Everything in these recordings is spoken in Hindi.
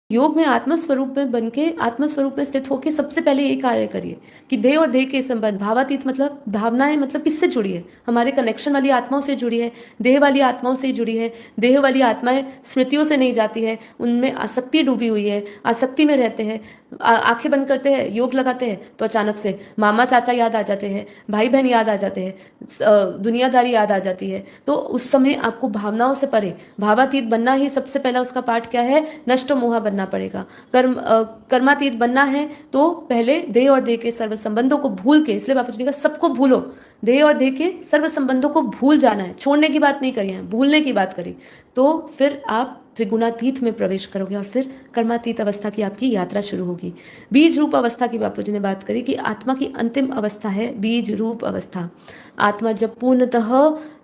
योग में आत्मस्वरूप में बन के आत्मस्वरूप में स्थित होके सबसे पहले ये कार्य करिए कि देह और देह के संबंध, भावातीत मतलब भावनाएं मतलब किससे जुड़ी है, हमारे कनेक्शन वाली आत्माओं से जुड़ी है, देह वाली आत्माओं से जुड़ी है। देह वाली आत्माएं स्मृतियों से नहीं जाती है, उनमें आसक्ति डूबी हुई है, आसक्ति में रहते हैं। आंखें बंद करते हैं, योग लगाते हैं तो अचानक से मामा चाचा याद आ जाते हैं, भाई बहन याद आ जाते हैं, दुनियादारी याद आ जाती है। तो उस समय आपको भावनाओं से परे भावातीत बनना ही सबसे पहला उसका पाठ क्या है, नष्ट मोह बनना पड़ेगा। कर्मातीत बनना है तो पहले देह और देह के सर्व संबंधों को भूल के, इसलिए बापू जी ने कहा सबको भूलो, देह और देह के सर्व संबंधों को भूल जाना है, छोड़ने की बात नहीं करी है, भूलने की बात करी। तो फिर आप त्रिगुणातीत में प्रवेश करोगे और फिर कर्मातीत अवस्था की आपकी यात्रा शुरू होगी। बीज रूप अवस्था की बापू जी ने बात करी कि आत्मा की अंतिम अवस्था है बीज रूप अवस्था। आत्मा जब पूर्णतः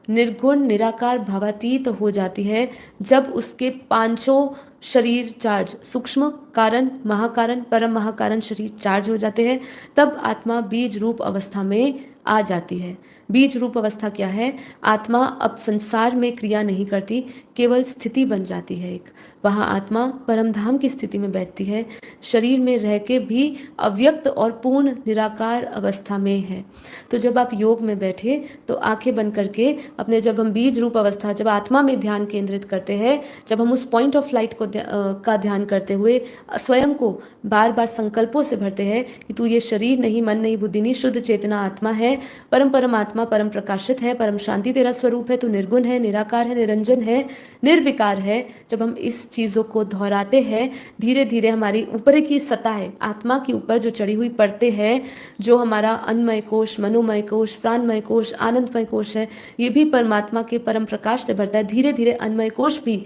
निर्गुण निराकार भावातीत हो जाती है, जब उसके पांचों शरीर चार्ज, सूक्ष्म कारण, महाकारण, परम महाकारण शरीर चार्ज हो जाते हैं, तब आत्मा बीज रूप अवस्था में आ जाती है। बीज रूप अवस्था क्या है, आत्मा अब संसार में क्रिया नहीं करती, केवल स्थिति बन जाती है एक। वहाँ आत्मा परमधाम की स्थिति में बैठती है, शरीर में रह के भी अव्यक्त और पूर्ण निराकार अवस्था में है। तो जब आप योग में बैठे तो आंखें बंद करके अपने, जब हम बीज रूप अवस्था, जब आत्मा में ध्यान केंद्रित करते हैं, जब हम उस पॉइंट ऑफ लाइट को का ध्यान करते हुए स्वयं को बार बार संकल्पों से भरते हैं कि तू ये शरीर नहीं, मन नहीं, बुद्धि नहीं, शुद्ध चेतना आत्मा है, परम परमात्मा, परम प्रकाशित है, परम शांति तेरा स्वरूप है, तू निर्गुण है, निराकार है, निरंजन है, निर्विकार है। जब हम इस चीज़ों को दोहराते हैं, धीरे धीरे हमारी ऊपर की सत्ता है, आत्मा के ऊपर जो चढ़ी हुई परतें हैं, जो हमारा अन्नमय कोश, मनोमय कोश, प्राणमय कोश, आनंदमय कोश है, ये भी परमात्मा के परम प्रकाश से भरता है। धीरे धीरे अन्नमय कोश भी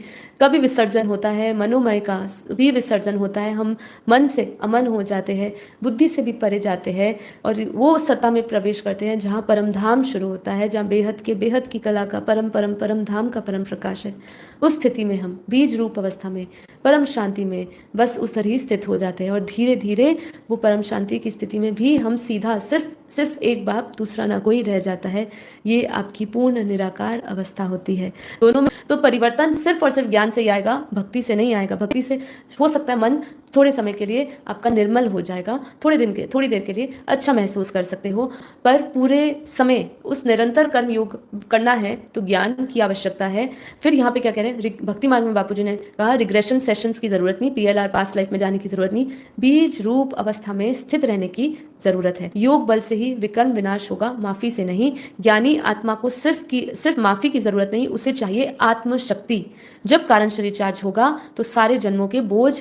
कभी विसर्जन होता है, मनोमय का भी विसर्जन होता है, हम मन से अमन हो जाते हैं, बुद्धि से भी परे जाते हैं और वो सत्ता में प्रवेश करते हैं जहाँ परम धाम शुरू होता है, जहाँ बेहद की कला का परम धाम का परम प्रकाश है। उस स्थिति में हम बीज रूप अवस्था में, परम शांति में बस उस तरह ही स्थित हो जाते हैं और धीरे धीरे वो परम शांति की स्थिति में भी हम सीधा सिर्फ एक बाप दूसरा ना कोई रह जाता है। ये आपकी पूर्ण निराकार अवस्था होती है। दोनों में तो परिवर्तन सिर्फ और सिर्फ ज्ञान से ही आएगा, भक्ति से नहीं आएगा। भक्ति से हो सकता है मन थोड़े समय के लिए आपका निर्मल हो जाएगा, थोड़ी देर के लिए अच्छा महसूस कर सकते हो, पर पूरे समय उस निरंतर कर्म योग करना है तो ज्ञान की आवश्यकता है। फिर यहाँ पे क्या कह रहे हैं, भक्ति मार्ग में बापू जी ने कहा रिग्रेशन सेशंस की जरूरत नहीं, PLR पास्ट लाइफ में जाने की जरूरत नहीं, बीज रूप अवस्था में स्थित रहने की जरूरत है। योग बल से ही विकर्म विनाश होगा, माफी से नहीं। ज्ञानी आत्मा को सिर्फ माफी की जरूरत नहीं, उसे चाहिए आत्मशक्ति। जब कारण शरीर चार्ज होगा तो सारे जन्मों के बोझ